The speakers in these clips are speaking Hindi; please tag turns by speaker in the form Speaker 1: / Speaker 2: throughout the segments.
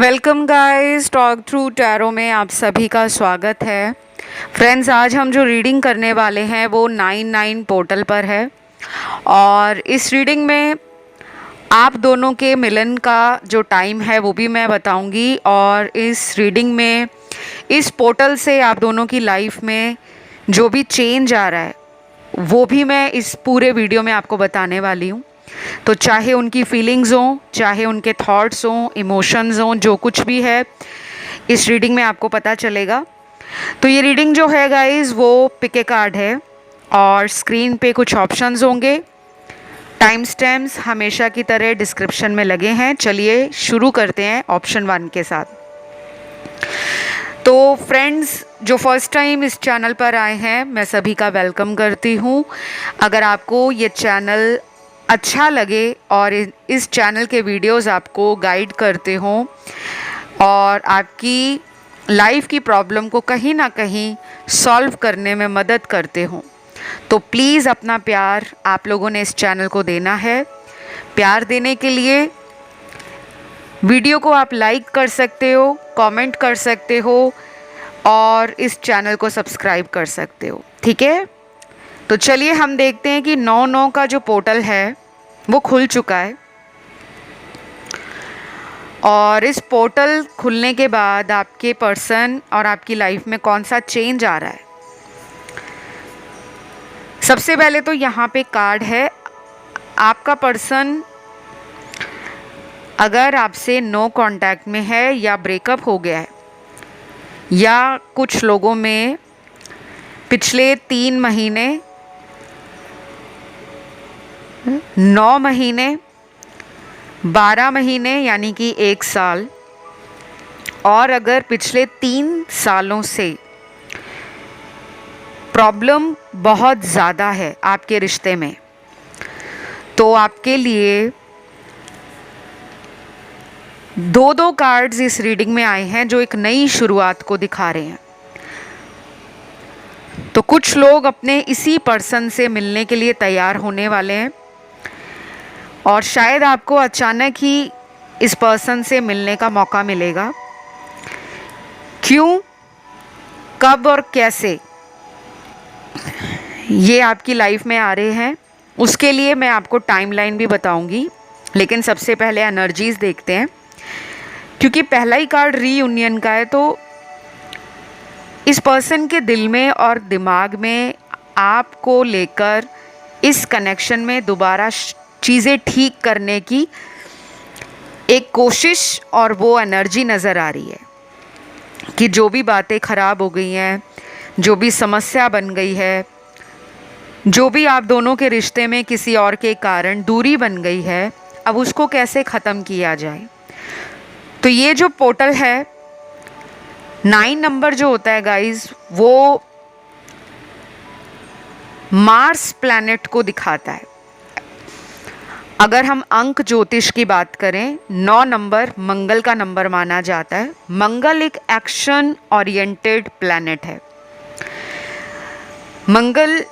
Speaker 1: Welcome guys, talk through tarot में आप सभी का स्वागत है। फ्रेंड्स, आज हम जो रीडिंग करने वाले हैं वो 99 पोर्टल पर है और इस रीडिंग में आप दोनों के मिलन का जो टाइम है वो भी मैं बताऊंगी और इस रीडिंग में इस पोर्टल से आप दोनों की लाइफ में जो भी चेंज आ रहा है वो भी मैं इस पूरे वीडियो में आपको बताने वाली हूँ। तो चाहे उनकी फीलिंग्स हों, चाहे उनके थॉट्स हों, इमोशंस हों, जो कुछ भी है इस रीडिंग में आपको पता चलेगा। तो ये रीडिंग जो है गाइस वो पिक ए कार्ड है और स्क्रीन पे कुछ ऑप्शंस होंगे। टाइम स्टैम्प्स हमेशा की तरह डिस्क्रिप्शन में लगे हैं। चलिए शुरू करते हैं ऑप्शन 1 के साथ। तो फ्रेंड्स, जो फर्स्ट टाइम इस चैनल पर आए हैं मैं सभी का वेलकम करती हूँ। अगर आपको ये चैनल अच्छा लगे और इस चैनल के वीडियोस आपको गाइड करते हों और आपकी लाइफ की प्रॉब्लम को कहीं ना कहीं सॉल्व करने में मदद करते हों, तो प्लीज़ अपना प्यार आप लोगों ने इस चैनल को देना है। प्यार देने के लिए वीडियो को आप लाइक कर सकते हो, कमेंट कर सकते हो और इस चैनल को सब्सक्राइब कर सकते हो, ठीक है। तो चलिए हम देखते हैं कि 9-9 का जो पोर्टल है वो खुल चुका है और इस पोर्टल खुलने के बाद आपके पर्सन और आपकी लाइफ में कौन सा चेंज आ रहा है। सबसे पहले तो यहाँ पे कार्ड है, आपका पर्सन अगर आपसे नो कांटेक्ट में है या ब्रेकअप हो गया है या कुछ लोगों में पिछले 3 महीने, 9 महीने, 12 महीने यानी कि 1 साल और अगर पिछले 3 सालों से प्रॉब्लम बहुत ज़्यादा है आपके रिश्ते में, तो आपके लिए 2-2 कार्ड्स इस रीडिंग में आए हैं जो एक नई शुरुआत को दिखा रहे हैं। तो कुछ लोग अपने इसी पर्सन से मिलने के लिए तैयार होने वाले हैं और शायद आपको अचानक ही इस पर्सन से मिलने का मौका मिलेगा। क्यों, कब और कैसे ये आपकी लाइफ में आ रहे हैं उसके लिए मैं आपको टाइमलाइन भी बताऊंगी, लेकिन सबसे पहले एनर्जीज देखते हैं। क्योंकि पहला ही कार्ड रीयूनियन का है, तो इस पर्सन के दिल में और दिमाग में आपको लेकर इस कनेक्शन में दोबारा चीज़ें ठीक करने की एक कोशिश और वो एनर्जी नज़र आ रही है कि जो भी बातें ख़राब हो गई हैं, जो भी समस्या बन गई है, जो भी आप दोनों के रिश्ते में किसी और के कारण दूरी बन गई है, अब उसको कैसे ख़त्म किया जाए। तो ये जो पोर्टल है 9 नंबर जो होता है गाइस, वो मार्स प्लैनेट को दिखाता है। अगर हम अंक ज्योतिष की बात करें, 9 नंबर मंगल का नंबर माना जाता है। मंगल एक एक्शन ओरिएंटेड प्लैनेट है। मंगल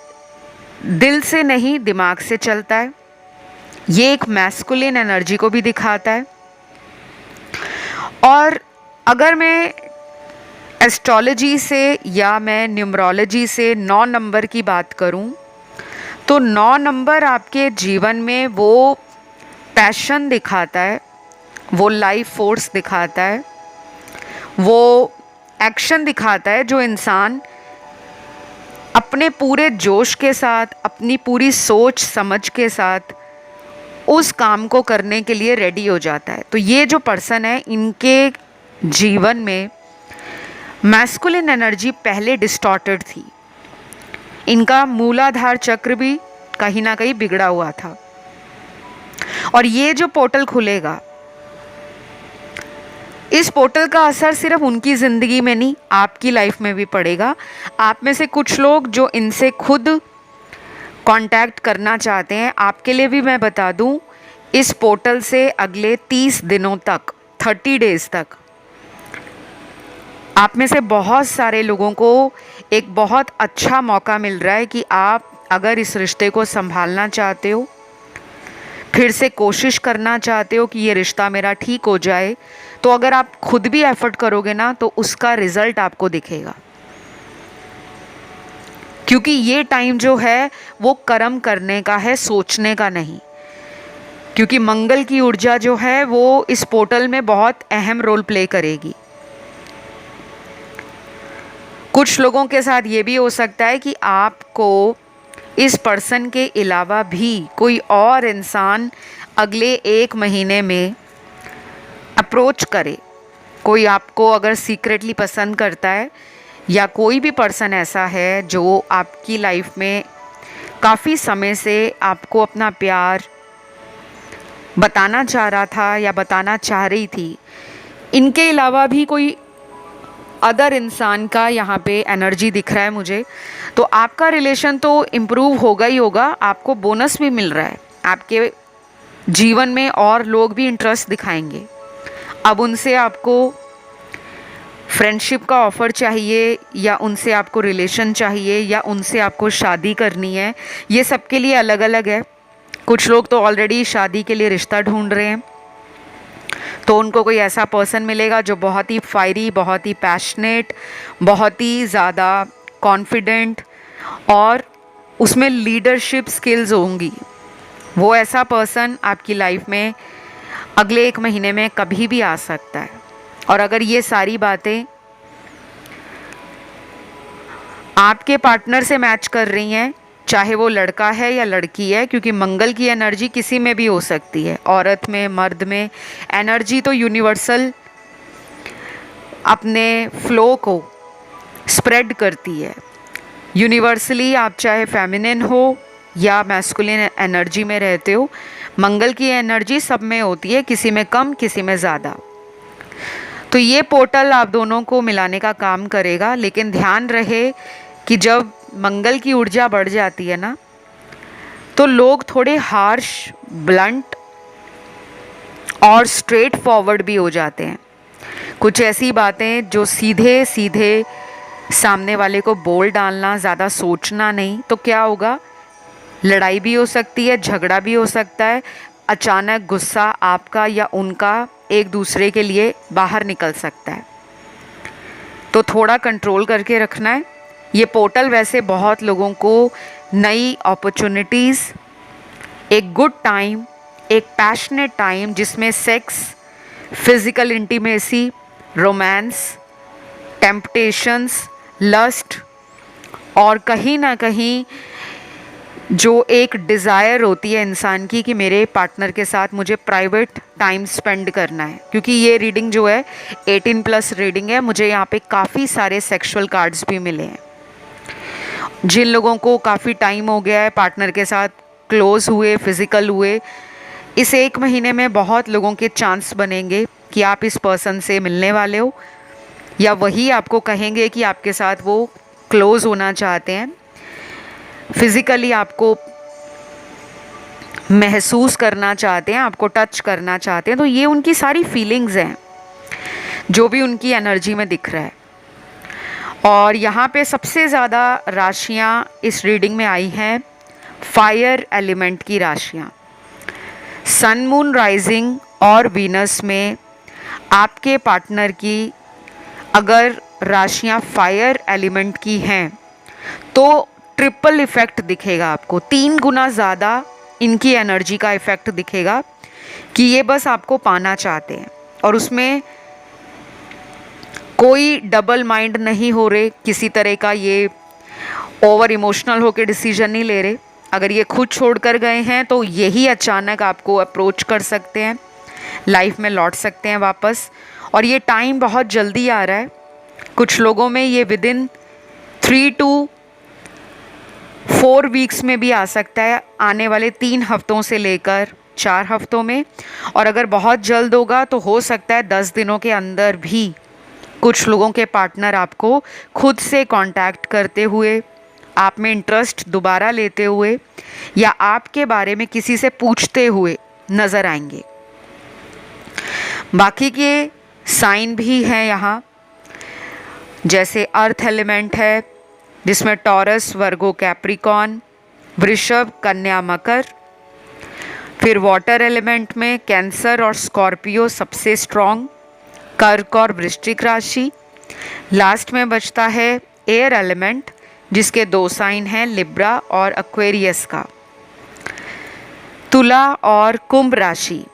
Speaker 1: दिल से नहीं दिमाग से चलता है। ये एक मैस्कुलिन एनर्जी को भी दिखाता है। और अगर मैं एस्ट्रोलॉजी से या मैं न्यूमरोलॉजी से 9 नंबर की बात करूं, तो 9 नंबर आपके जीवन में वो पैशन दिखाता है, वो लाइफ फोर्स दिखाता है, वो एक्शन दिखाता है जो इंसान अपने पूरे जोश के साथ, अपनी पूरी सोच समझ के साथ उस काम को करने के लिए रेडी हो जाता है। तो ये जो पर्सन है, इनके जीवन में मैस्कुलिन एनर्जी पहले डिस्टॉर्टेड थी। इनका मूलाधार चक्र भी कहीं ना कहीं बिगड़ा हुआ था और ये जो पोर्टल खुलेगा, इस पोर्टल का असर सिर्फ उनकी ज़िंदगी में नहीं, आपकी लाइफ में भी पड़ेगा। आप में से कुछ लोग जो इनसे खुद कांटेक्ट करना चाहते हैं, आपके लिए भी मैं बता दूं, इस पोर्टल से अगले 30 दिनों तक, 30 डेज़ तक आप में से बहुत सारे लोगों को एक बहुत अच्छा मौका मिल रहा है कि आप अगर इस रिश्ते को संभालना चाहते हो, फिर से कोशिश करना चाहते हो कि ये रिश्ता मेरा ठीक हो जाए, तो अगर आप खुद भी एफर्ट करोगे ना तो उसका रिजल्ट आपको दिखेगा। क्योंकि ये टाइम जो है वो कर्म करने का है, सोचने का नहीं। क्योंकि मंगल की ऊर्जा जो है वो इस पोर्टल में बहुत अहम रोल प्ले करेगी। कुछ लोगों के साथ ये भी हो सकता है कि आपको इस पर्सन के अलावा भी कोई और इंसान अगले 1 महीने में अप्रोच करे। कोई आपको अगर सीक्रेटली पसंद करता है, या कोई भी पर्सन ऐसा है जो आपकी लाइफ में काफ़ी समय से आपको अपना प्यार बताना चाह रहा था या बताना चाह रही थी, इनके अलावा भी कोई अदर इंसान का यहाँ पे एनर्जी दिख रहा है मुझे, तो आपका रिलेशन तो इम्प्रूव होगा ही होगा। आपको बोनस भी मिल रहा है, आपके जीवन में और लोग भी इंटरेस्ट दिखाएंगे। अब उनसे आपको फ्रेंडशिप का ऑफ़र चाहिए, या उनसे आपको रिलेशन चाहिए, या उनसे आपको शादी करनी है, ये सबके लिए अलग अलग है। कुछ लोग तो ऑलरेडी शादी के लिए रिश्ता ढूंढ रहे हैं, तो उनको कोई ऐसा पर्सन मिलेगा जो बहुत ही फायरी, बहुत ही पैशनेट, बहुत ही ज़्यादा कॉन्फिडेंट और उसमें लीडरशिप स्किल्स होंगी। वो ऐसा पर्सन आपकी लाइफ में अगले 1 महीने में कभी भी आ सकता है। और अगर ये सारी बातें आपके पार्टनर से मैच कर रही हैं, चाहे वो लड़का है या लड़की है, क्योंकि मंगल की एनर्जी किसी में भी हो सकती है, औरत में, मर्द में। एनर्जी तो यूनिवर्सल अपने फ्लो को स्प्रेड करती है यूनिवर्सली। आप चाहे फेमिनिन हो या मैस्कुलिन एनर्जी में रहते हो, मंगल की एनर्जी सब में होती है, किसी में कम, किसी में ज़्यादा। तो ये पोर्टल आप दोनों को मिलाने का काम करेगा। लेकिन ध्यान रहे कि जब मंगल की ऊर्जा बढ़ जाती है ना, तो लोग थोड़े हार्श, ब्लंट और स्ट्रेट फॉरवर्ड भी हो जाते हैं। कुछ ऐसी बातें जो सीधे सीधे सामने वाले को बोल डालना, ज़्यादा सोचना नहीं, तो क्या होगा, लड़ाई भी हो सकती है, झगड़ा भी हो सकता है, अचानक गुस्सा आपका या उनका एक दूसरे के लिए बाहर निकल सकता है। तो थोड़ा कंट्रोल करके रखना है। ये पोर्टल वैसे बहुत लोगों को नई अपॉर्चुनिटीज़, एक गुड टाइम, एक पैशनेट टाइम जिसमें sex, physical intimacy, romance, temptations, lust और कहीं ना कहीं जो एक डिज़ायर होती है इंसान की कि मेरे पार्टनर के साथ मुझे प्राइवेट टाइम स्पेंड करना है। क्योंकि ये रीडिंग जो है 18+ रीडिंग है, मुझे यहाँ पे काफ़ी सारे सेक्सुअल कार्ड्स भी मिले हैं। जिन लोगों को काफ़ी टाइम हो गया है पार्टनर के साथ क्लोज़ हुए, फिज़िकल हुए, इस 1 महीने में बहुत लोगों के चांस बनेंगे कि आप इस पर्सन से मिलने वाले हो, या वही आपको कहेंगे कि आपके साथ वो क्लोज़ होना चाहते हैं, फिज़िकली आपको महसूस करना चाहते हैं, आपको टच करना चाहते हैं। तो ये उनकी सारी फीलिंग्स हैं जो भी उनकी एनर्जी में दिख रहा है। और यहाँ पे सबसे ज़्यादा राशियाँ इस रीडिंग में आई हैं फायर एलिमेंट की राशियाँ। सन, मून, राइजिंग और वीनस में आपके पार्टनर की अगर राशियाँ फायर एलिमेंट की हैं तो ट्रिपल इफ़ेक्ट दिखेगा आपको, 3 गुना ज़्यादा इनकी एनर्जी का इफ़ेक्ट दिखेगा कि ये बस आपको पाना चाहते हैं। और उसमें कोई डबल माइंड नहीं हो रहे, किसी तरह का ये ओवर इमोशनल होकर डिसीजन नहीं ले रहे। अगर ये खुद छोड़ कर गए हैं तो यही अचानक आपको अप्रोच कर सकते हैं, लाइफ में लौट सकते हैं वापस। और ये टाइम बहुत जल्दी आ रहा है। कुछ लोगों में ये विदिन 3 to 4 वीक्स में भी आ सकता है, आने वाले 3 हफ्तों से लेकर 4 हफ्तों में। और अगर बहुत जल्द होगा तो हो सकता है 10 दिनों के अंदर भी कुछ लोगों के पार्टनर आपको खुद से कांटेक्ट करते हुए, आप में इंटरेस्ट दोबारा लेते हुए, या आपके बारे में किसी से पूछते हुए नज़र आएंगे। बाकी के साइन भी हैं यहाँ, जैसे अर्थ एलिमेंट है जिसमें टॉरस, वर्गो, कैप्रिकॉन, वृषभ, कन्या, मकर। फिर वाटर एलिमेंट में कैंसर और स्कॉर्पियो सबसे स्ट्रॉन्ग, कर्क और वृश्चिक राशि। लास्ट में बचता है एयर एलिमेंट, जिसके 2 साइन हैं, लिब्रा और एक्वेरियस का, तुला और कुंभ राशि।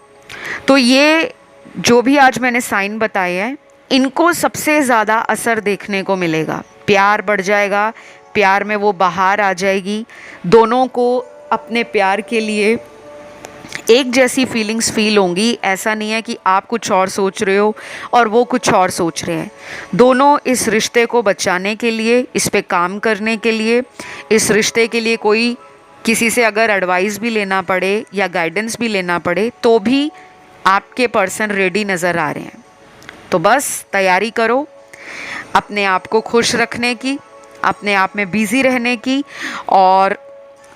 Speaker 1: तो ये जो भी आज मैंने साइन बताए हैं, इनको सबसे ज़्यादा असर देखने को मिलेगा। प्यार बढ़ जाएगा, प्यार में वो बाहर आ जाएगी, दोनों को अपने प्यार के लिए एक जैसी फीलिंग्स फील होंगी। ऐसा नहीं है कि आप कुछ और सोच रहे हो और वो कुछ और सोच रहे हैं। दोनों इस रिश्ते को बचाने के लिए, इस पे काम करने के लिए, इस रिश्ते के लिए कोई किसी से अगर एडवाइस भी लेना पड़े या गाइडेंस भी लेना पड़े, तो भी आपके पर्सन रेडी नज़र आ रहे हैं। तो बस तैयारी करो अपने आप को खुश रखने की, अपने आप में बिज़ी रहने की और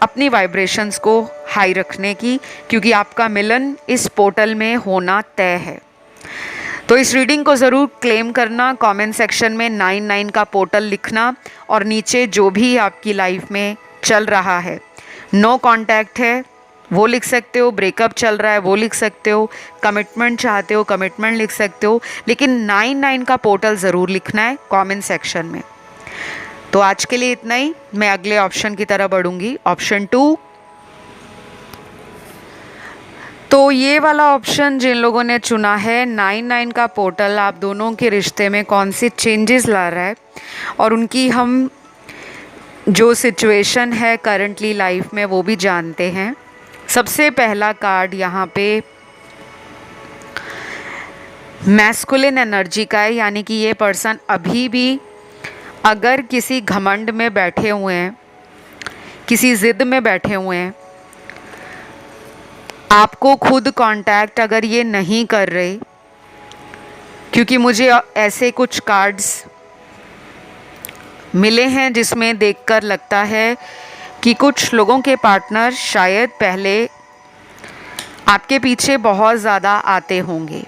Speaker 1: अपनी वाइब्रेशंस को हाई रखने की, क्योंकि आपका मिलन इस पोर्टल में होना तय है। तो इस रीडिंग को ज़रूर क्लेम करना, कमेंट सेक्शन में 99 का पोर्टल लिखना और नीचे जो भी आपकी लाइफ में चल रहा है, नो कांटेक्ट है वो लिख सकते हो, ब्रेकअप चल रहा है वो लिख सकते हो, कमिटमेंट चाहते हो कमिटमेंट लिख सकते हो, लेकिन 99 का पोर्टल ज़रूर लिखना है कमेंट सेक्शन में। तो आज के लिए इतना ही। मैं अगले ऑप्शन की तरफ बढ़ूंगी, ऑप्शन 2। तो ये वाला ऑप्शन जिन लोगों ने चुना है, 99 का पोर्टल आप दोनों के रिश्ते में कौन से चेंजेस ला रहा है और उनकी हम जो सिचुएशन है करंटली लाइफ में वो भी जानते हैं। सबसे पहला कार्ड यहाँ पे मैस्कुलिन एनर्जी का है, यानी कि ये पर्सन अभी भी अगर किसी घमंड में बैठे हुए हैं, किसी ज़िद में बैठे हुए हैं, आपको खुद कांटेक्ट अगर ये नहीं कर रहे, क्योंकि मुझे ऐसे कुछ कार्ड्स मिले हैं जिसमें देखकर लगता है कि कुछ लोगों के पार्टनर शायद पहले आपके पीछे बहुत ज़्यादा आते होंगे,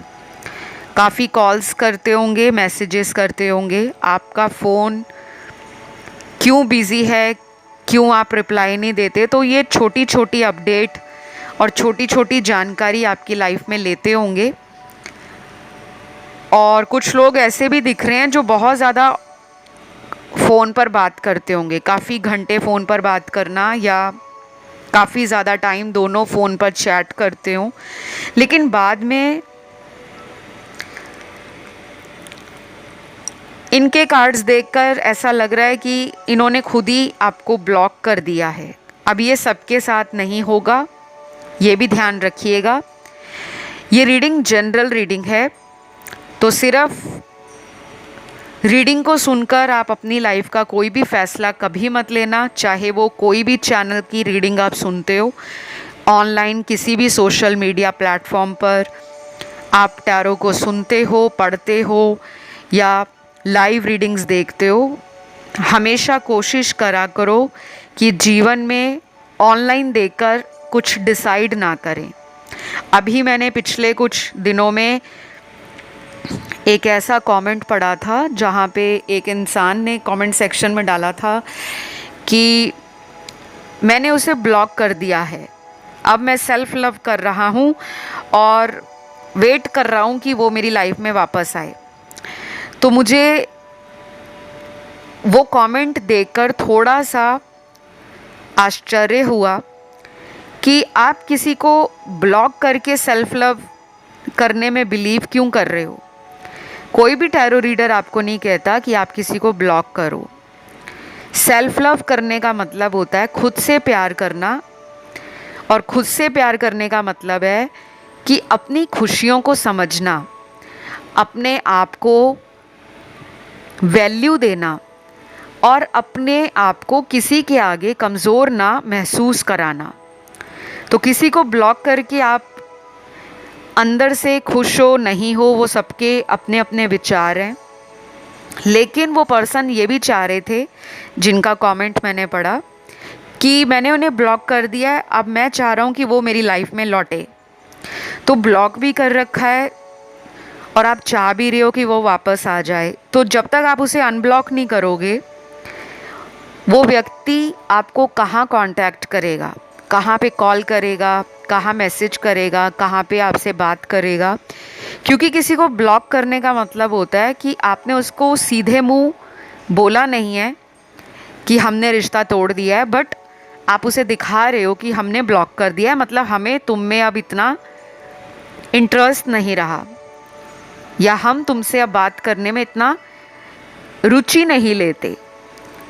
Speaker 1: काफ़ी कॉल्स करते होंगे, मैसेजेस करते होंगे, आपका फ़ोन क्यों बिज़ी है, क्यों आप रिप्लाई नहीं देते। तो ये छोटी छोटी अपडेट और छोटी छोटी जानकारी आपकी लाइफ में लेते होंगे। और कुछ लोग ऐसे भी दिख रहे हैं जो बहुत ज़्यादा फ़ोन पर बात करते होंगे, काफ़ी घंटे फ़ोन पर बात करना या काफ़ी ज़्यादा टाइम दोनों फ़ोन पर चैट करते हों, लेकिन बाद में इनके कार्ड्स देखकर ऐसा लग रहा है कि इन्होंने खुद ही आपको ब्लॉक कर दिया है। अब ये सबके साथ नहीं होगा, ये भी ध्यान रखिएगा। ये रीडिंग जनरल रीडिंग है, तो सिर्फ रीडिंग को सुनकर आप अपनी लाइफ का कोई भी फैसला कभी मत लेना, चाहे वो कोई भी चैनल की रीडिंग आप सुनते हो, ऑनलाइन किसी भी सोशल मीडिया प्लेटफॉर्म पर आप टैरो को सुनते हो, पढ़ते हो या लाइव रीडिंग्स देखते हो, हमेशा कोशिश करा करो कि जीवन में ऑनलाइन देखकर कुछ डिसाइड ना करें। अभी मैंने पिछले कुछ दिनों में एक ऐसा कमेंट पढ़ा था जहाँ पे एक इंसान ने कमेंट सेक्शन में डाला था कि मैंने उसे ब्लॉक कर दिया है, अब मैं सेल्फ लव कर रहा हूँ और वेट कर रहा हूँ कि वो मेरी लाइफ में वापस आए। तो मुझे वो कमेंट देखकर थोड़ा सा आश्चर्य हुआ कि आप किसी को ब्लॉक करके सेल्फ लव करने में बिलीव क्यों कर रहे हो। कोई भी टैरो रीडर आपको नहीं कहता कि आप किसी को ब्लॉक करो। सेल्फ लव करने का मतलब होता है खुद से प्यार करना, और खुद से प्यार करने का मतलब है कि अपनी खुशियों को समझना, अपने आप को वैल्यू देना और अपने आप को किसी के आगे कमज़ोर ना महसूस कराना। तो किसी को ब्लॉक करके आप अंदर से खुश हो नहीं हो, वो सबके अपने अपने विचार हैं। लेकिन वो पर्सन ये भी चाह रहे थे, जिनका कमेंट मैंने पढ़ा, कि मैंने उन्हें ब्लॉक कर दिया है, अब मैं चाह रहा हूँ कि वो मेरी लाइफ में लौटे। तो ब्लॉक भी कर रखा है और आप चाह भी रहे हो कि वो वापस आ जाए। तो जब तक आप उसे अनब्लॉक नहीं करोगे, वो व्यक्ति आपको कहाँ कांटेक्ट करेगा, कहाँ पे कॉल करेगा, कहाँ मैसेज करेगा, कहाँ पे आपसे बात करेगा। क्योंकि किसी को ब्लॉक करने का मतलब होता है कि आपने उसको सीधे मुंह बोला नहीं है कि हमने रिश्ता तोड़ दिया है, बट आप उसे दिखा रहे हो कि हमने ब्लॉक कर दिया है, मतलब हमें तुम में अब इतना इंटरेस्ट नहीं रहा, या हम तुमसे अब बात करने में इतना रुचि नहीं लेते,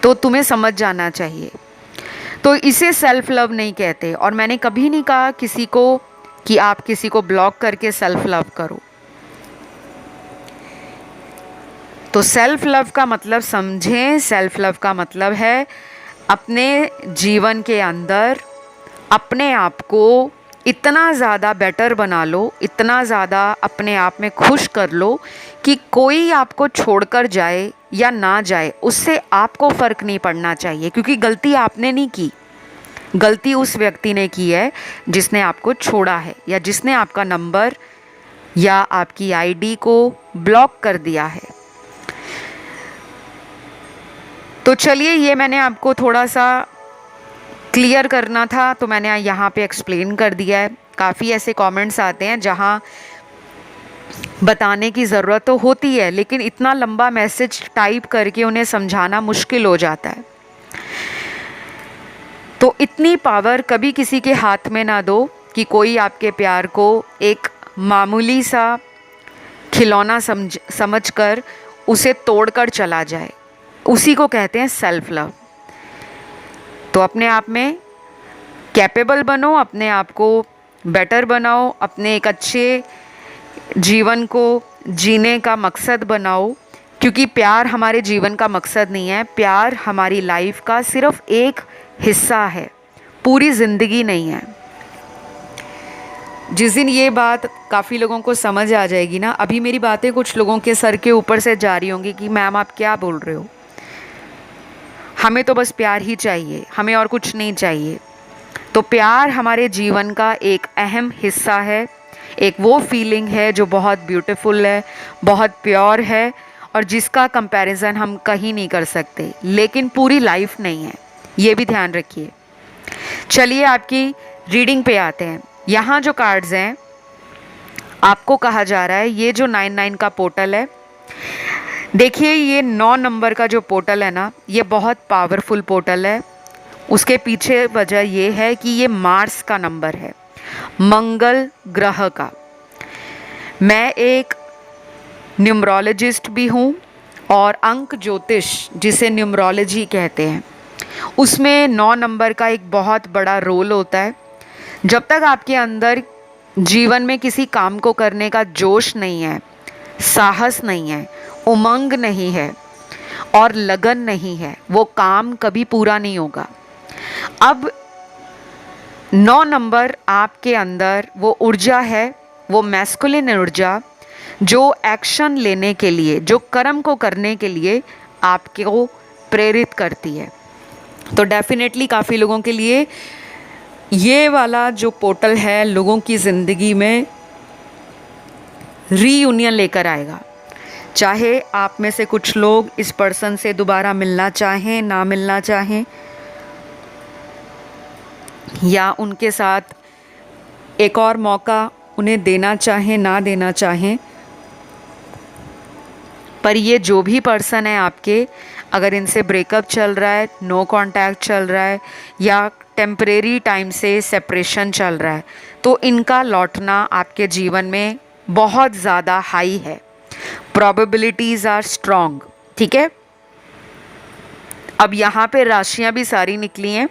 Speaker 1: तो तुम्हें समझ जाना चाहिए। तो इसे सेल्फ लव नहीं कहते। और मैंने कभी नहीं कहा किसी को कि आप किसी को ब्लॉक करके सेल्फ लव करो। तो सेल्फ लव का मतलब समझें। सेल्फ लव का मतलब है अपने जीवन के अंदर अपने आप को इतना ज़्यादा बेटर बना लो, इतना ज़्यादा अपने आप में खुश कर लो कि कोई आपको छोड़कर जाए या ना जाए उससे आपको फ़र्क नहीं पड़ना चाहिए, क्योंकि गलती आपने नहीं की, गलती उस व्यक्ति ने की है जिसने आपको छोड़ा है, या जिसने आपका नंबर या आपकी आईडी को ब्लॉक कर दिया है। तो चलिए, ये मैंने आपको थोड़ा सा क्लियर करना था, तो मैंने यहाँ पे एक्सप्लेन कर दिया है। काफ़ी ऐसे कमेंट्स आते हैं जहाँ बताने की ज़रूरत तो होती है, लेकिन इतना लंबा मैसेज टाइप करके उन्हें समझाना मुश्किल हो जाता है। तो इतनी पावर कभी किसी के हाथ में ना दो कि कोई आपके प्यार को एक मामूली सा खिलौना समझकर उसे तोड़कर चला जाए। उसी को कहते हैं सेल्फ लव। तो अपने आप में कैपेबल बनो, अपने आप को बेटर बनाओ, अपने एक अच्छे जीवन को जीने का मकसद बनाओ। क्योंकि प्यार हमारे जीवन का मकसद नहीं है, प्यार हमारी लाइफ का सिर्फ एक हिस्सा है, पूरी ज़िंदगी नहीं है। जिस दिन ये बात काफ़ी लोगों को समझ आ जाएगी ना, अभी मेरी बातें कुछ लोगों के सर के ऊपर से जा रही होंगी कि मैम आप क्या बोल रहे हो, हमें तो बस प्यार ही चाहिए, हमें और कुछ नहीं चाहिए। तो प्यार हमारे जीवन का एक अहम हिस्सा है, एक वो फीलिंग है जो बहुत ब्यूटीफुल है, बहुत प्योर है, और जिसका कंपैरिजन हम कहीं नहीं कर सकते, लेकिन पूरी लाइफ नहीं है, ये भी ध्यान रखिए। चलिए आपकी रीडिंग पे आते हैं। यहाँ जो कार्ड्स हैं, आपको कहा जा रहा है ये जो 99 का पोर्टल है, देखिए ये 9 नंबर का जो पोर्टल है ना, ये बहुत पावरफुल पोर्टल है। उसके पीछे वजह ये है कि ये मार्स का नंबर है, मंगल ग्रह का। मैं एक न्यूमरोलॉजिस्ट भी हूँ, और अंक ज्योतिष जिसे न्यूमरोलॉजी कहते हैं, उसमें 9 नंबर का एक बहुत बड़ा रोल होता है। जब तक आपके अंदर जीवन में किसी काम को करने का जोश नहीं है, साहस नहीं है, उमंग नहीं है और लगन नहीं है, वो काम कभी पूरा नहीं होगा। अब 9 नंबर आपके अंदर वो ऊर्जा है, वो मैस्कुलिन ऊर्जा जो एक्शन लेने के लिए, जो कर्म को करने के लिए आपको प्रेरित करती है। तो डेफिनेटली काफ़ी लोगों के लिए ये वाला जो पोर्टल है लोगों की ज़िंदगी में रीयूनियन लेकर आएगा। चाहे आप में से कुछ लोग इस पर्सन से दोबारा मिलना चाहें, ना मिलना चाहें, या उनके साथ एक और मौका उन्हें देना चाहें, ना देना चाहें, पर ये जो भी पर्सन है आपके, अगर इनसे ब्रेकअप चल रहा है, नो कांटेक्ट चल रहा है, या टेम्परेरी टाइम से सेपरेशन चल रहा है, तो इनका लौटना आपके जीवन में बहुत ज़्यादा हाई है, प्रोबेबिलिटीज़ आर स्ट्रॉन्ग। ठीक है, अब यहाँ पे राशियाँ भी सारी निकली हैं,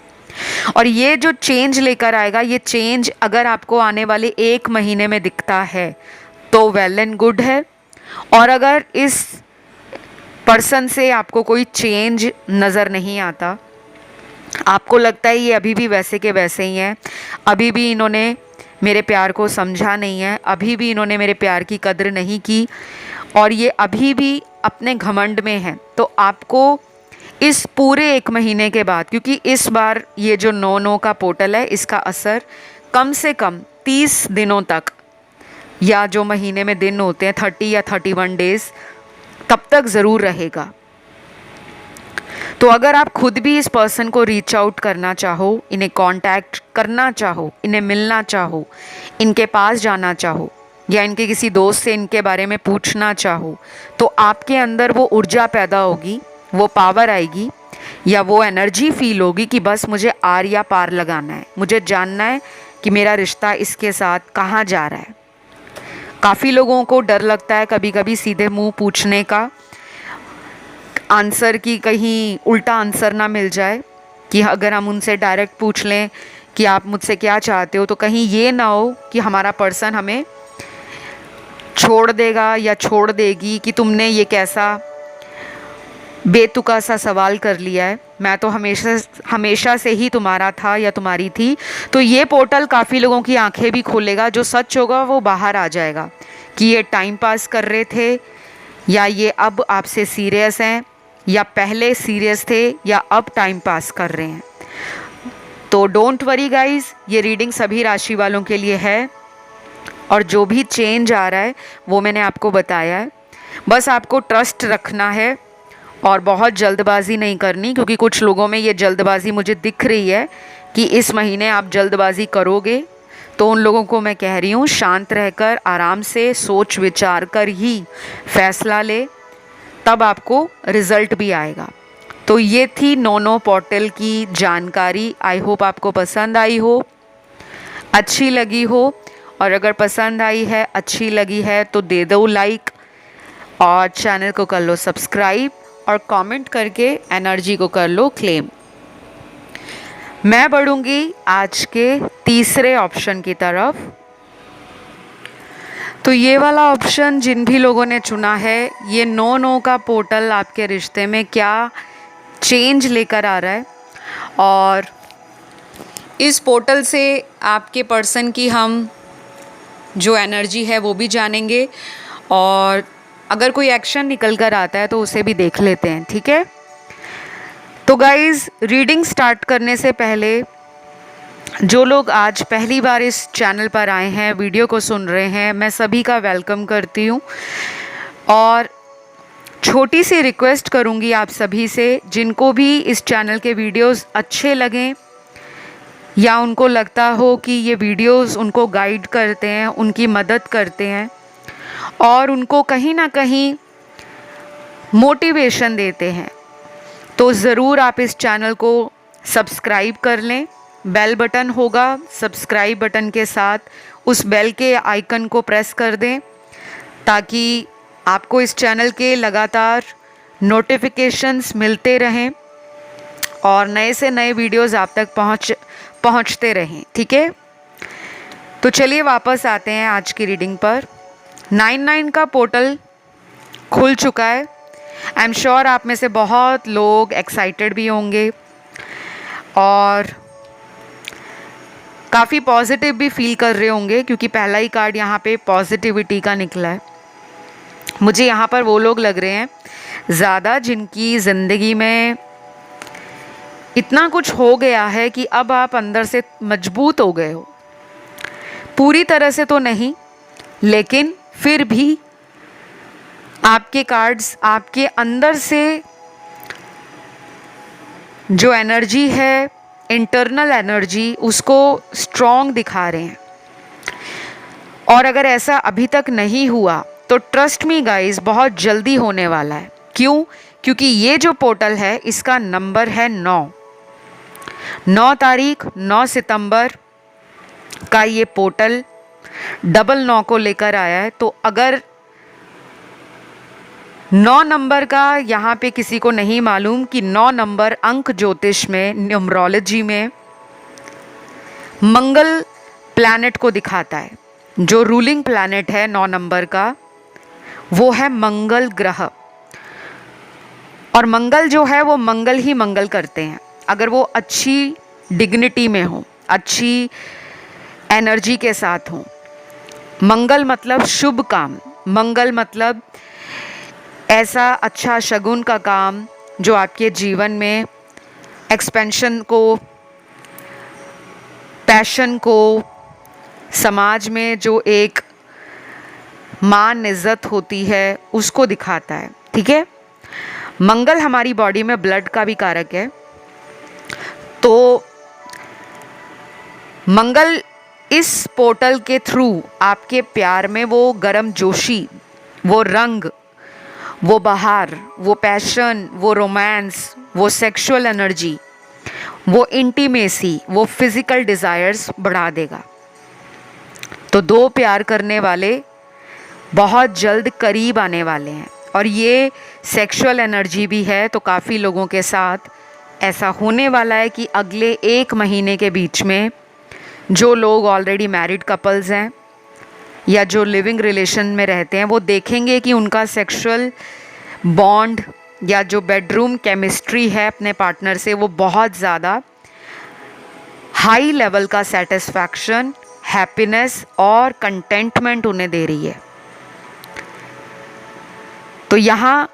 Speaker 1: और ये जो चेंज लेकर आएगा, ये चेंज अगर आपको आने वाले 1 महीने में दिखता है तो वेल एंड गुड है। और अगर इस पर्सन से आपको कोई चेंज नज़र नहीं आता, आपको लगता है ये अभी भी वैसे के वैसे ही हैं, अभी भी इन्होंने मेरे प्यार को समझा नहीं है, अभी भी इन्होंने मेरे प्यार की कद्र नहीं की, और ये अभी भी अपने घमंड में हैं, तो आपको इस पूरे 1 महीने के बाद, क्योंकि इस बार ये जो 9 का पोर्टल है, इसका असर कम से कम 30 दिनों तक, या जो महीने में दिन होते हैं 30 या 31 डेज़, तब तक ज़रूर रहेगा। तो अगर आप खुद भी इस पर्सन को रीच आउट करना चाहो, इन्हें कांटेक्ट करना चाहो, इन्हें मिलना चाहो, इनके पास जाना चाहो, या इनके किसी दोस्त से इनके बारे में पूछना चाहो, तो आपके अंदर वो ऊर्जा पैदा होगी, वो पावर आएगी, या वो एनर्जी फील होगी कि बस मुझे आर या पार लगाना है, मुझे जानना है कि मेरा रिश्ता इसके साथ कहाँ जा रहा है। काफ़ी लोगों को डर लगता है कभी कभी सीधे मुंह पूछने का, आंसर की कहीं उल्टा आंसर ना मिल जाए, कि अगर हम उनसे डायरेक्ट पूछ लें कि आप मुझसे क्या चाहते हो, तो कहीं ये ना हो कि हमारा पर्सन हमें छोड़ देगा या छोड़ देगी कि तुमने ये कैसा बेतुका सा सवाल कर लिया है, मैं तो हमेशा से ही तुम्हारा था या तुम्हारी थी। तो ये पोर्टल काफ़ी लोगों की आंखें भी खोलेगा, जो सच होगा वो बाहर आ जाएगा कि ये टाइम पास कर रहे थे, या ये अब आपसे सीरियस हैं, या पहले सीरियस थे, या अब टाइम पास कर रहे हैं। तो डोंट वरी गाइस, ये रीडिंग सभी राशि वालों के लिए है, और जो भी चेंज आ रहा है वो मैंने आपको बताया है। बस आपको ट्रस्ट रखना है और बहुत जल्दबाजी नहीं करनी, क्योंकि कुछ लोगों में ये जल्दबाजी मुझे दिख रही है कि इस महीने आप जल्दबाजी करोगे। तो उन लोगों को मैं कह रही हूँ, शांत रहकर आराम से सोच विचार कर ही फैसला ले, तब आपको रिज़ल्ट भी आएगा। तो ये थी नोनो पोर्टल की जानकारी। आई होप आपको पसंद आई हो, अच्छी लगी हो, और अगर पसंद आई है, अच्छी लगी है, तो दे दो लाइक, और चैनल को कर लो सब्सक्राइब, और कमेंट करके एनर्जी को कर लो क्लेम। मैं बढ़ूंगी आज के तीसरे ऑप्शन की तरफ। तो ये वाला ऑप्शन जिन भी लोगों ने चुना है, ये नो का पोर्टल आपके रिश्ते में क्या चेंज लेकर आ रहा है, और इस पोर्टल से आपके पर्सन की हम जो एनर्जी है वो भी जानेंगे, और अगर कोई एक्शन निकल कर आता है तो उसे भी देख लेते हैं, ठीक है। तो गाइज़, रीडिंग स्टार्ट करने से पहले जो लोग आज पहली बार इस चैनल पर आए हैं, वीडियो को सुन रहे हैं, मैं सभी का वेलकम करती हूँ, और छोटी सी रिक्वेस्ट करूँगी आप सभी से, जिनको भी इस चैनल के वीडियोस अच्छे लगें, या उनको लगता हो कि ये वीडियोस उनको गाइड करते हैं, उनकी मदद करते हैं, और उनको कहीं ना कहीं मोटिवेशन देते हैं, तो ज़रूर आप इस चैनल को सब्सक्राइब कर लें। बेल बटन होगा, सब्सक्राइब बटन के साथ उस बेल के आइकन को प्रेस कर दें, ताकि आपको इस चैनल के लगातार नोटिफिकेशंस मिलते रहें और नए से नए वीडियोस आप तक पहुंचते रहें, ठीक है। तो चलिए वापस आते हैं आज की रीडिंग पर। 99 का पोर्टल खुल चुका है। आई एम श्योर आप में से बहुत लोग एक्साइटेड भी होंगे और काफ़ी पॉजिटिव भी फील कर रहे होंगे, क्योंकि पहला ही कार्ड यहाँ पे पॉजिटिविटी का निकला है। मुझे यहाँ पर वो लोग लग रहे हैं ज़्यादा जिनकी ज़िंदगी में इतना कुछ हो गया है कि अब आप अंदर से मजबूत हो गए हो। पूरी तरह से तो नहीं, लेकिन फिर भी आपके कार्ड्स आपके अंदर से जो एनर्जी है, इंटरनल एनर्जी, उसको स्ट्रॉन्ग दिखा रहे हैं। और अगर ऐसा अभी तक नहीं हुआ तो ट्रस्ट मी गाइस, बहुत जल्दी होने वाला है। क्यों? क्योंकि ये जो पोर्टल है इसका नंबर है 9 तारीख 9 सितंबर का ये पोर्टल 99 को लेकर आया है। तो अगर 9 नंबर का यहाँ पे किसी को नहीं मालूम कि 9 नंबर अंक ज्योतिष में, न्यूमरोलॉजी में मंगल प्लैनेट को दिखाता है। जो रूलिंग प्लैनेट है 9 नंबर का वो है मंगल ग्रह, और मंगल जो है वो मंगल ही मंगल करते हैं अगर वो अच्छी डिग्निटी में हो, अच्छी एनर्जी के साथ हो। मंगल मतलब शुभ काम, मंगल मतलब ऐसा अच्छा शगुन का काम जो आपके जीवन में एक्सपेंशन को, पैशन को, समाज में जो एक मान इज्जत होती है उसको दिखाता है, ठीक है। मंगल हमारी बॉडी में ब्लड का भी कारक है, तो मंगल इस पोर्टल के थ्रू आपके प्यार में वो गर्म जोशी, वो रंग, वो बहार, वो पैशन, वो रोमांस, वो सेक्सुअल एनर्जी, वो इंटीमेसी, वो फिजिकल डिज़ायर्स बढ़ा देगा। तो दो प्यार करने वाले बहुत जल्द करीब आने वाले हैं, और ये सेक्सुअल एनर्जी भी है। तो काफ़ी लोगों के साथ ऐसा होने वाला है कि अगले 1 महीने के बीच में जो लोग ऑलरेडी मैरिड कपल्स हैं या जो लिविंग रिलेशन में रहते हैं, वो देखेंगे कि उनका सेक्सुअल बॉन्ड या जो बेडरूम केमिस्ट्री है अपने पार्टनर से, वो बहुत ज़्यादा हाई लेवल का सेटिस्फैक्शन, हैप्पीनेस और कंटेंटमेंट उन्हें दे रही है। तो यहाँ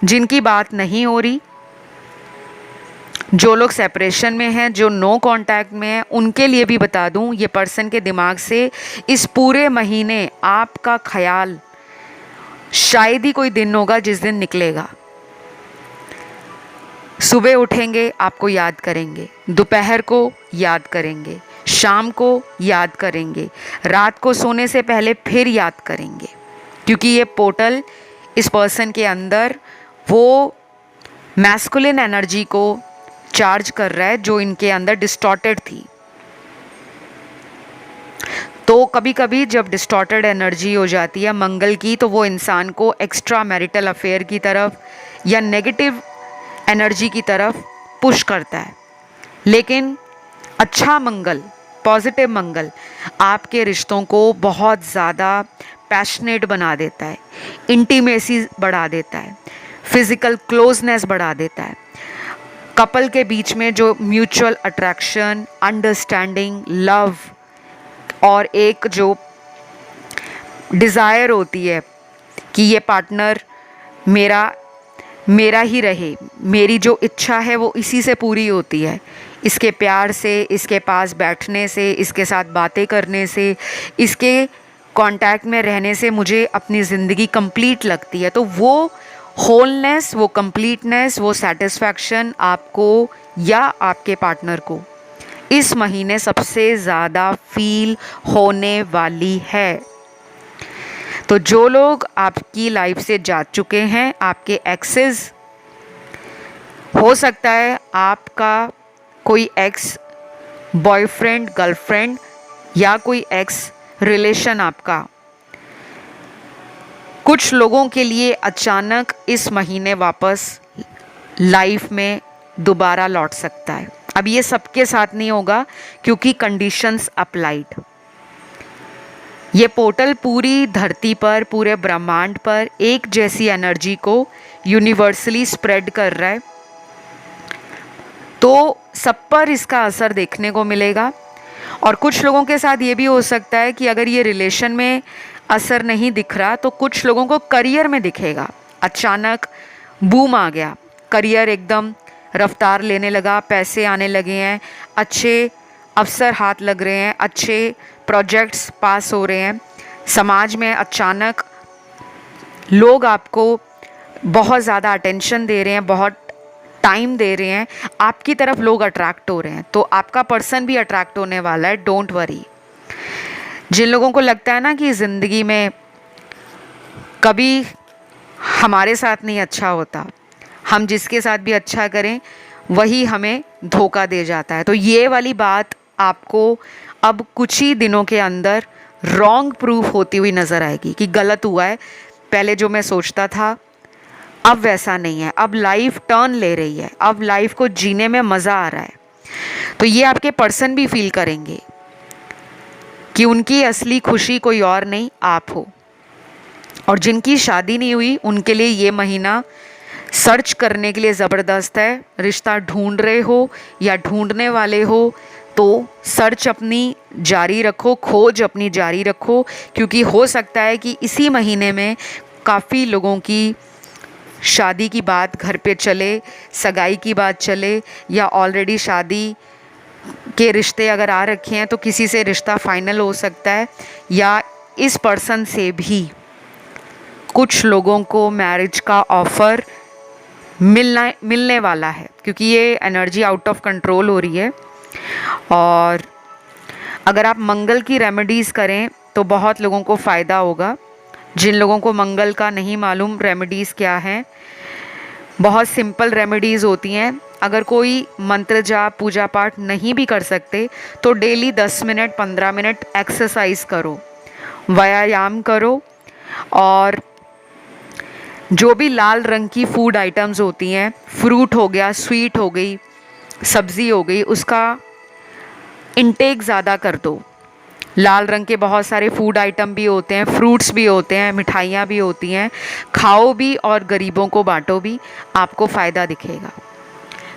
Speaker 1: जिनकी बात नहीं हो रही, जो लोग सेपरेशन में हैं, जो नो कांटेक्ट में हैं, उनके लिए भी बता दूं, ये पर्सन के दिमाग से इस पूरे महीने आपका ख्याल शायद ही कोई दिन होगा जिस दिन निकलेगा। सुबह उठेंगे आपको याद करेंगे, दोपहर को याद करेंगे, शाम को याद करेंगे, रात को सोने से पहले फिर याद करेंगे, क्योंकि ये पोर्टल इस पर्सन के अंदर वो मैस्कुलिन एनर्जी को चार्ज कर रहा है जो इनके अंदर डिस्टॉर्टेड थी। तो कभी कभी जब डिस्टॉर्टेड एनर्जी हो जाती है मंगल की, तो वो इंसान को एक्स्ट्रा मैरिटल अफेयर की तरफ या नेगेटिव एनर्जी की तरफ पुश करता है। लेकिन अच्छा मंगल, पॉजिटिव मंगल आपके रिश्तों को बहुत ज़्यादा पैशनेट बना देता है, इंटीमेसी बढ़ा देता है, फिज़िकल क्लोजनेस बढ़ा देता है। कपल के बीच में जो म्यूचुअल अट्रैक्शन, अंडरस्टैंडिंग, लव और एक जो डिज़ायर होती है कि ये पार्टनर मेरा ही रहे, मेरी जो इच्छा है वो इसी से पूरी होती है, इसके प्यार से, इसके पास बैठने से, इसके साथ बातें करने से, इसके कांटेक्ट में रहने से मुझे अपनी ज़िंदगी कंप्लीट लगती है। तो वो होलनेस, वो कंप्लीटनेस, वो सेटिस्फैक्शन आपको या आपके पार्टनर को इस महीने सबसे ज़्यादा फील होने वाली है। तो जो लोग आपकी लाइफ से जा चुके हैं, आपके एक्सेस, हो सकता है आपका कोई एक्स बॉयफ्रेंड, गर्लफ्रेंड या कोई एक्स रिलेशन आपका कुछ लोगों के लिए अचानक इस महीने वापस लाइफ में दोबारा लौट सकता है। अब ये सबके साथ नहीं होगा क्योंकि कंडीशंस अप्लाइड। ये पोर्टल पूरी धरती पर, पूरे ब्रह्मांड पर एक जैसी एनर्जी को यूनिवर्सली स्प्रेड कर रहा है, तो सब पर इसका असर देखने को मिलेगा। और कुछ लोगों के साथ ये भी हो सकता है कि अगर ये रिलेशन में असर नहीं दिख रहा तो कुछ लोगों को करियर में दिखेगा। अचानक बूम आ गया, करियर एकदम रफ्तार लेने लगा, पैसे आने लगे हैं, अच्छे अवसर हाथ लग रहे हैं, अच्छे प्रोजेक्ट्स पास हो रहे हैं, समाज में अचानक लोग आपको बहुत ज़्यादा अटेंशन दे रहे हैं, बहुत टाइम दे रहे हैं, आपकी तरफ लोग अट्रैक्ट हो रहे हैं। तो आपका पर्सन भी अट्रैक्ट होने वाला है, डोंट वरी। जिन लोगों को लगता है ना कि ज़िंदगी में कभी हमारे साथ नहीं अच्छा होता, हम जिसके साथ भी अच्छा करें वही हमें धोखा दे जाता है, तो ये वाली बात आपको अब कुछ ही दिनों के अंदर रॉन्ग प्रूफ होती हुई नज़र आएगी कि गलत हुआ है, पहले जो मैं सोचता था अब वैसा नहीं है, अब लाइफ टर्न ले रही है, अब लाइफ को जीने में मज़ा आ रहा है। तो ये आपके पर्सन भी फील करेंगे कि उनकी असली खुशी कोई और नहीं, आप हो। और जिनकी शादी नहीं हुई उनके लिए ये महीना सर्च करने के लिए ज़बरदस्त है। रिश्ता ढूंढ रहे हो या ढूंढने वाले हो तो सर्च अपनी जारी रखो, खोज अपनी जारी रखो, क्योंकि हो सकता है कि इसी महीने में काफ़ी लोगों की शादी की बात घर पे चले, सगाई की बात चले, या ऑलरेडी शादी के रिश्ते अगर आ रखे हैं तो किसी से रिश्ता फाइनल हो सकता है, या इस पर्सन से भी कुछ लोगों को मैरिज का ऑफ़र मिलने वाला है, क्योंकि ये एनर्जी आउट ऑफ कंट्रोल हो रही है। और अगर आप मंगल की रेमेडीज़ करें तो बहुत लोगों को फ़ायदा होगा। जिन लोगों को मंगल का नहीं मालूम रेमेडीज़ क्या हैं, बहुत सिंपल रेमेडीज़ होती हैं। अगर कोई मंत्र जाप पूजा पाठ नहीं भी कर सकते तो डेली 10 मिनट 15 मिनट एक्सरसाइज करो, व्यायाम करो, और जो भी लाल रंग की फूड आइटम्स होती हैं, फ्रूट हो गया, स्वीट हो गई, सब्ज़ी हो गई, उसका इंटेक ज़्यादा कर दो। लाल रंग के बहुत सारे फूड आइटम भी होते हैं, फ्रूट्स भी होते हैं, मिठाइयाँ भी होती हैं, खाओ भी और गरीबों को बांटो भी, आपको फ़ायदा दिखेगा।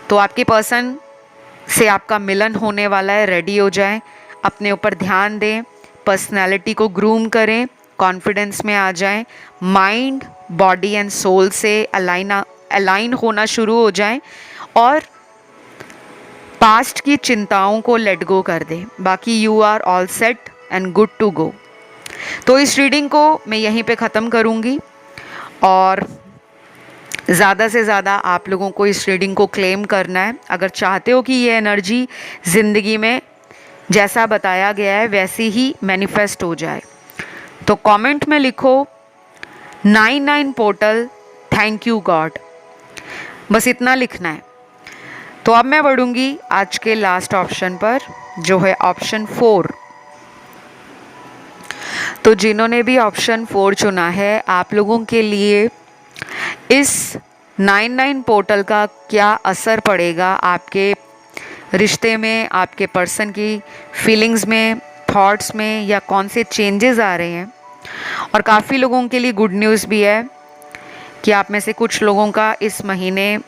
Speaker 1: तो आपके पर्सन से आपका मिलन होने वाला है, रेडी हो जाएं, अपने ऊपर ध्यान दें, पर्सनैलिटी को ग्रूम करें, कॉन्फिडेंस में आ जाएं, माइंड बॉडी एंड सोल से अलाइन होना शुरू हो जाएं, और पास्ट की चिंताओं को लेट गो कर दें। बाकी you are all set and good to go. तो इस रीडिंग को मैं यहीं पे ख़त्म करूँगी, और ज़्यादा से ज़्यादा आप लोगों को इस रीडिंग को क्लेम करना है। अगर चाहते हो कि ये एनर्जी ज़िंदगी में जैसा बताया गया है वैसे ही मैनिफेस्ट हो जाए, तो कमेंट में लिखो 99 पोर्टल थैंक यू गॉड, बस इतना लिखना है। तो अब मैं बढ़ूंगी आज के लास्ट ऑप्शन पर, जो है ऑप्शन 4। तो जिन्होंने भी ऑप्शन 4 चुना है, आप लोगों के लिए इस 99 पोर्टल का क्या असर पड़ेगा आपके रिश्ते में, आपके पर्सन की फीलिंग्स में, थॉट्स में, या कौन से चेंजेस आ रहे हैं। और काफ़ी लोगों के लिए गुड न्यूज़ भी है कि आप में से कुछ लोगों का इस महीने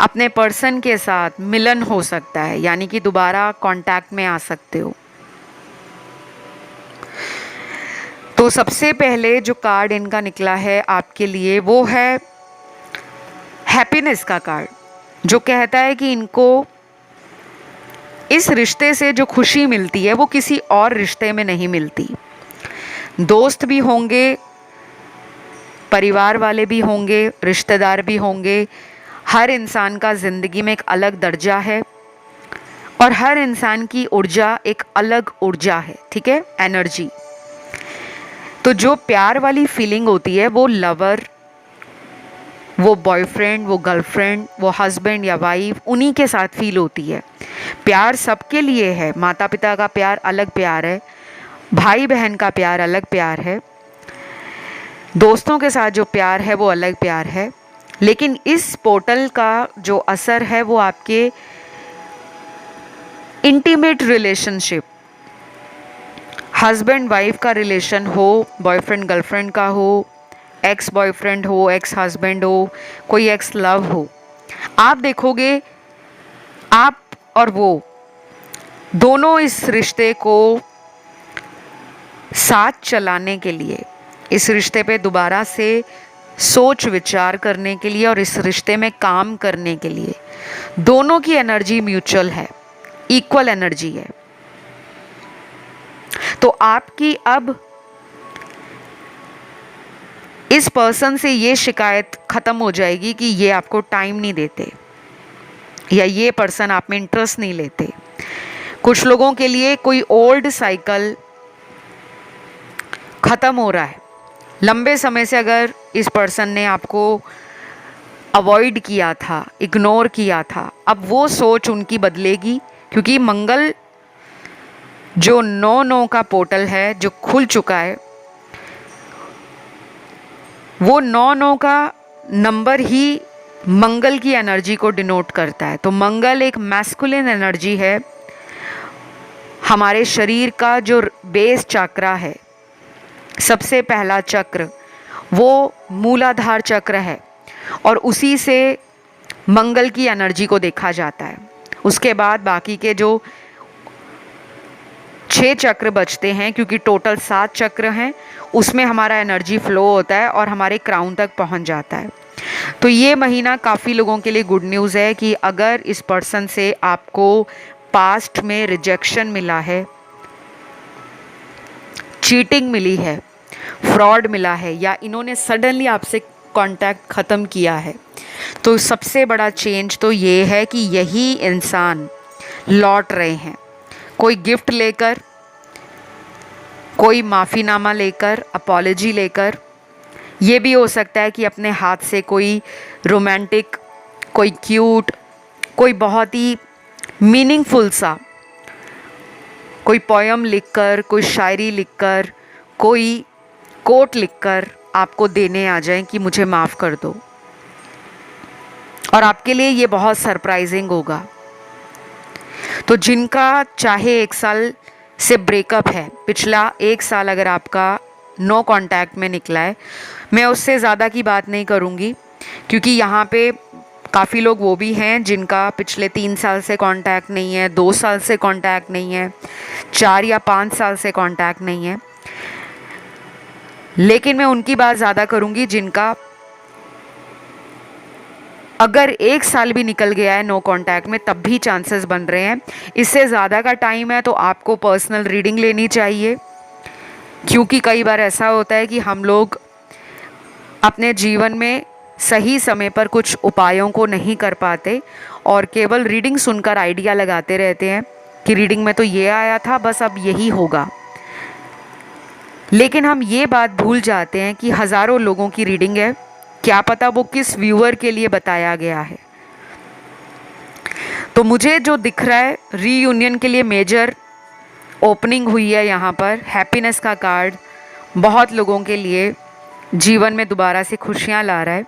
Speaker 1: अपने पर्सन के साथ मिलन हो सकता है, यानी कि दोबारा कांटेक्ट में आ सकते हो। तो सबसे पहले जो कार्ड इनका निकला है आपके लिए वो है हैप्पीनेस का कार्ड, जो कहता है कि इनको इस रिश्ते से जो खुशी मिलती है वो किसी और रिश्ते में नहीं मिलती। दोस्त भी होंगे, परिवार वाले भी होंगे, रिश्तेदार भी होंगे, हर इंसान का ज़िंदगी में एक अलग दर्जा है, और हर इंसान की ऊर्जा एक अलग ऊर्जा है, ठीक है, एनर्जी। तो जो प्यार वाली फीलिंग होती है वो लवर, वो बॉयफ्रेंड, वो गर्लफ्रेंड, वो हस्बैंड या वाइफ, उन्हीं के साथ फील होती है। प्यार सबके लिए है, माता पिता का प्यार अलग प्यार है, भाई बहन का प्यार अलग प्यार है, दोस्तों के साथ जो प्यार है वो अलग प्यार है। लेकिन इस पोर्टल का जो असर है वो आपके इंटीमेट रिलेशनशिप, हस्बैंड वाइफ का रिलेशन हो, बॉयफ्रेंड गर्लफ्रेंड का हो, एक्स बॉयफ्रेंड हो, एक्स हस्बैंड हो, कोई एक्स लव हो, आप देखोगे आप और वो दोनों इस रिश्ते को साथ चलाने के लिए, इस रिश्ते पे दोबारा से सोच विचार करने के लिए और इस रिश्ते में काम करने के लिए, दोनों की एनर्जी म्यूचुअल है, इक्वल एनर्जी है। तो आपकी अब इस पर्सन से ये शिकायत खत्म हो जाएगी कि ये आपको टाइम नहीं देते, या ये पर्सन आप में इंटरेस्ट नहीं लेते। कुछ लोगों के लिए कोई ओल्ड साइकिल खत्म हो रहा है। लंबे समय से अगर इस पर्सन ने आपको अवॉइड किया था, इग्नोर किया था, अब वो सोच उनकी बदलेगी, क्योंकि मंगल जो 9-9 का पोर्टल है जो खुल चुका है, वो 9-9 का नंबर ही मंगल की एनर्जी को डिनोट करता है। तो मंगल एक मैस्कुलिन एनर्जी है। हमारे शरीर का जो बेस चक्र है, सबसे पहला चक्र वो मूलाधार चक्र है, और उसी से मंगल की एनर्जी को देखा जाता है। उसके बाद बाकी के जो 6 चक्र बचते हैं, क्योंकि टोटल 7 चक्र हैं, उसमें हमारा एनर्जी फ्लो होता है और हमारे क्राउन तक पहुंच जाता है। तो ये महीना काफ़ी लोगों के लिए गुड न्यूज़ है कि अगर इस पर्सन से आपको पास्ट में रिजेक्शन मिला है, चीटिंग मिली है, फ्रॉड मिला है, या इन्होंने सडनली आपसे कांटेक्ट ख़त्म किया है। तो सबसे बड़ा चेंज तो ये है कि यही इंसान लौट रहे हैं, कोई गिफ्ट लेकर, कोई माफ़ीनामा लेकर, अपॉलॉजी लेकर। ये भी हो सकता है कि अपने हाथ से कोई रोमांटिक, कोई क्यूट, कोई बहुत ही मीनिंगफुल सा कोई पोयम लिखकर, कोई शायरी लिखकर, कोई कोट लिखकर आपको देने आ जाएं कि मुझे माफ़ कर दो। और आपके लिए ये बहुत सरप्राइजिंग होगा। तो जिनका चाहे 1 साल से ब्रेकअप है, पिछला 1 साल अगर आपका नो कांटेक्ट में निकला है, मैं उससे ज़्यादा की बात नहीं करूँगी, क्योंकि यहाँ पे काफ़ी लोग वो भी हैं जिनका पिछले 3 साल से कांटेक्ट नहीं है, 2 साल से कांटेक्ट नहीं है, 4 या 5 साल से कांटेक्ट नहीं है। लेकिन मैं उनकी बात ज़्यादा करूँगी जिनका अगर 1 साल भी निकल गया है नो कांटेक्ट में, तब भी चांसेस बन रहे हैं। इससे ज़्यादा का टाइम है तो आपको पर्सनल रीडिंग लेनी चाहिए, क्योंकि कई बार ऐसा होता है कि हम लोग अपने जीवन में सही समय पर कुछ उपायों को नहीं कर पाते और केवल रीडिंग सुनकर आइडिया लगाते रहते हैं कि रीडिंग में तो ये आया था, बस अब यही होगा। लेकिन हम ये बात भूल जाते हैं कि हज़ारों लोगों की रीडिंग है, क्या पता वो किस व्यूअर के लिए बताया गया है। तो मुझे जो दिख रहा है, रीयूनियन के लिए मेजर ओपनिंग हुई है यहाँ पर, हैप्पीनेस का कार्ड बहुत लोगों के लिए जीवन में दोबारा से खुशियाँ ला रहा है।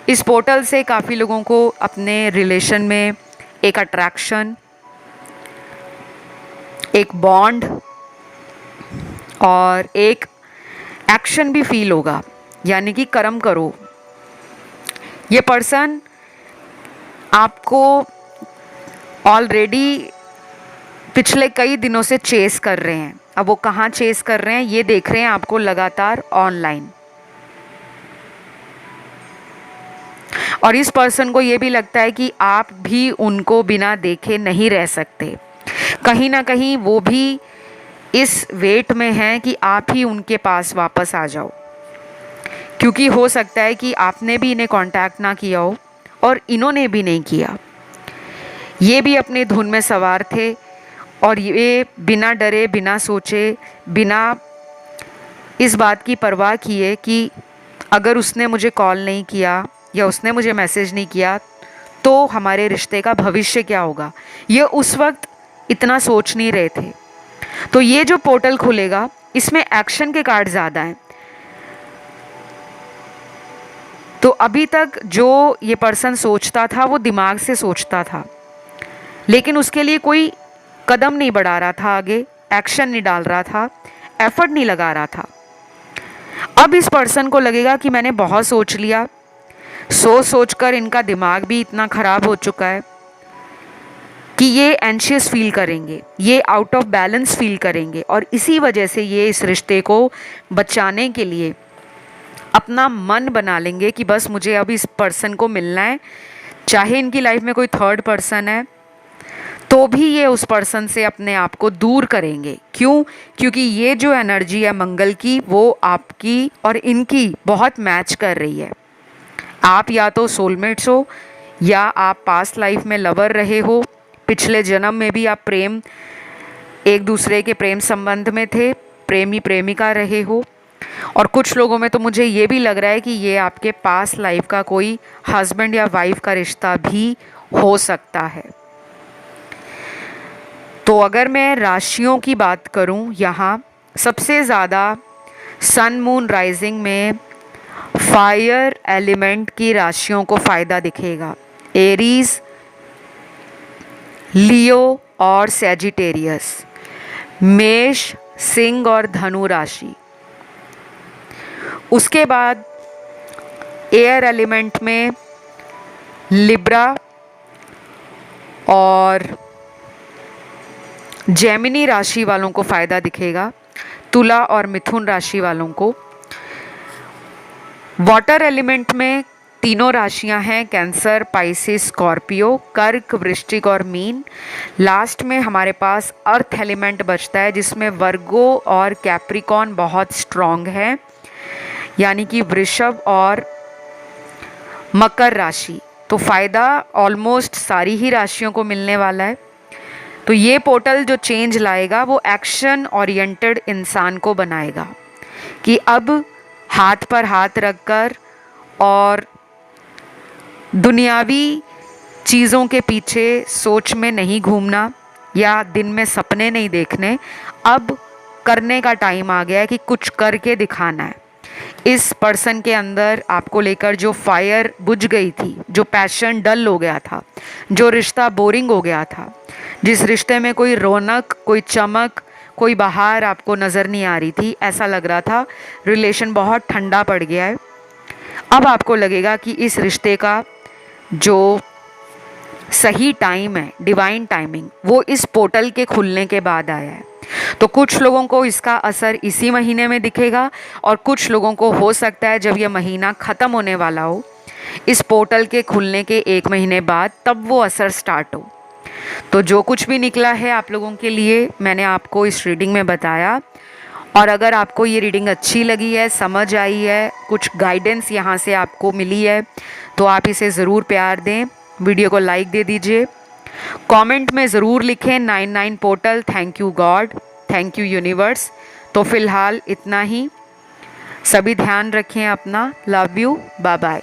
Speaker 1: इस पोर्टल से काफ़ी लोगों को अपने रिलेशन में एक अट्रैक्शन, एक बॉन्ड और एक एक्शन भी फील होगा, यानी कि कर्म करो। ये पर्सन आपको ऑलरेडी पिछले कई दिनों से चेस कर रहे हैं। अब वो कहाँ चेस कर रहे हैं, ये देख रहे हैं आपको लगातार ऑनलाइन। और इस पर्सन को ये भी लगता है कि आप भी उनको बिना देखे नहीं रह सकते। कहीं ना कहीं वो भी इस वेट में हैं कि आप ही उनके पास वापस आ जाओ, क्योंकि हो सकता है कि आपने भी इन्हें कांटेक्ट ना किया हो और इन्होंने भी नहीं किया। ये भी अपने धुन में सवार थे और ये बिना डरे, बिना सोचे, बिना इस बात की परवाह किए कि अगर उसने मुझे कॉल नहीं किया या उसने मुझे मैसेज नहीं किया तो हमारे रिश्ते का भविष्य क्या होगा, ये उस वक्त इतना सोच नहीं रहे थे। तो ये जो पोर्टल खुलेगा, इसमें एक्शन के कार्ड ज़्यादा हैं। तो अभी तक जो ये पर्सन सोचता था वो दिमाग से सोचता था, लेकिन उसके लिए कोई कदम नहीं बढ़ा रहा था आगे, एक्शन नहीं डाल रहा था, एफर्ट नहीं लगा रहा था। अब इस पर्सन को लगेगा कि मैंने बहुत सोच लिया, सोचकर इनका दिमाग भी इतना ख़राब हो चुका है कि ये एंशियस फील करेंगे, ये आउट ऑफ बैलेंस फील करेंगे, और इसी वजह से ये इस रिश्ते को बचाने के लिए अपना मन बना लेंगे कि बस मुझे अब इस पर्सन को मिलना है। चाहे इनकी लाइफ में कोई थर्ड पर्सन है तो भी ये उस पर्सन से अपने आप को दूर करेंगे। क्यों? क्योंकि ये जो एनर्जी है मंगल की, वो आपकी और इनकी बहुत मैच कर रही है। आप या तो सोलमेट्स हो, या आप पास्ट लाइफ में लवर रहे हो, पिछले जन्म में भी आप एक दूसरे के प्रेम संबंध में थे, प्रेमी प्रेमिका रहे हो। और कुछ लोगों में तो मुझे ये भी लग रहा है कि ये आपके पास्ट लाइफ का कोई हस्बैंड या वाइफ का रिश्ता भी हो सकता है। तो अगर मैं राशियों की बात करूं, यहाँ सबसे ज़्यादा सन मून राइजिंग में फायर एलिमेंट की राशियों को फ़ायदा दिखेगा। एरीज, लियो और सैजिटेरियस, मेष, सिंह और धनु राशि। उसके बाद एयर एलिमेंट में लिब्रा और जेमिनी राशि वालों को फ़ायदा दिखेगा, तुला और मिथुन राशि वालों को। वाटर एलिमेंट में तीनों राशियां हैं, कैंसर, पाइसिस, स्कॉर्पियो, कर्क, वृश्चिक और मीन। लास्ट में हमारे पास अर्थ एलिमेंट बचता है, जिसमें वर्गो और कैप्रिकॉन बहुत स्ट्रॉन्ग है, यानी कि वृषभ और मकर राशि, तो फ़ायदा ऑलमोस्ट सारी ही राशियों को मिलने वाला है। तो ये पोर्टल जो चेंज लाएगा वो एक्शन ओरिएंटेड इंसान को बनाएगा कि अब हाथ पर हाथ रखकर और दुनियावी चीज़ों के पीछे सोच में नहीं घूमना या दिन में सपने नहीं देखने, अब करने का टाइम आ गया है कि कुछ करके दिखाना है। इस पर्सन के अंदर आपको लेकर जो फायर बुझ गई थी, जो पैशन डल हो गया था, जो रिश्ता बोरिंग हो गया था, जिस रिश्ते में कोई रौनक, कोई चमक, कोई बहार आपको नज़र नहीं आ रही थी, ऐसा लग रहा था रिलेशन बहुत ठंडा पड़ गया है, अब आपको लगेगा कि इस रिश्ते का जो सही टाइम है, डिवाइन टाइमिंग, वो इस पोर्टल के खुलने के बाद आया है। तो कुछ लोगों को इसका असर इसी महीने में दिखेगा और कुछ लोगों को हो सकता है जब यह महीना ख़त्म होने वाला हो, इस पोर्टल के खुलने के 1 महीने बाद, तब वो असर स्टार्ट हो। तो जो कुछ भी निकला है आप लोगों के लिए मैंने आपको इस रीडिंग में बताया। और अगर आपको ये रीडिंग अच्छी लगी है, समझ आई है, कुछ गाइडेंस यहाँ से आपको मिली है, तो आप इसे ज़रूर प्यार दें, वीडियो को लाइक दे दीजिए, कमेंट में ज़रूर लिखें 99 portal, thank you God, thank you universe. तो फ़िलहाल इतना ही, सभी ध्यान रखें अपना, लव यू, बाय बाय।